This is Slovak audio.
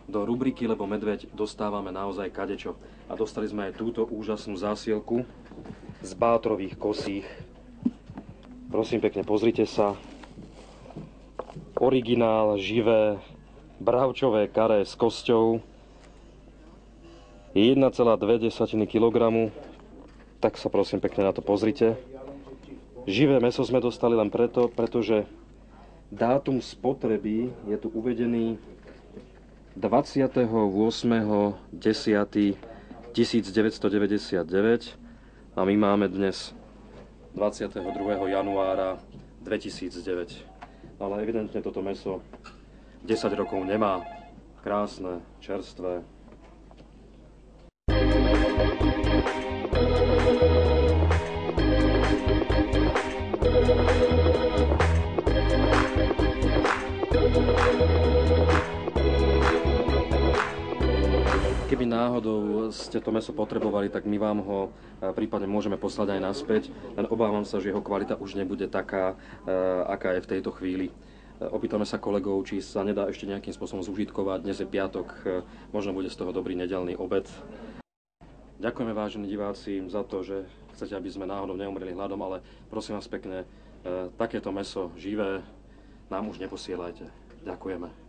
do rubriky Lebo medveď dostávame naozaj kadečo. A dostali sme aj túto úžasnú zásielku z bátrových kosích. Prosím pekne, pozrite sa. Originál, živé, bravčové karé s kosťou. 1,2 kg. Tak sa prosím pekne na to pozrite. Živé mäso sme dostali len preto, pretože dátum spotreby je tu uvedený 28.10.1999 a my máme dnes 22. januára 2009. Ale evidentne toto mäso 10 rokov nemá. Krásne, čerstvé. Keby náhodou ste to mäso potrebovali, tak my vám ho prípadne môžeme poslať aj naspäť, len obávam sa, že jeho kvalita už nebude taká, aká je v tejto chvíli. Opýtame sa kolegov, či sa nedá ešte nejakým spôsobom zúžitkovať. Dnes je piatok, možno bude z toho dobrý nedeľný obed. Ďakujeme, vážení diváci, za to, že chcete, aby sme náhodou neumreli hladom, ale prosím vás pekne, takéto mäso živé nám už neposielajte. Ďakujeme.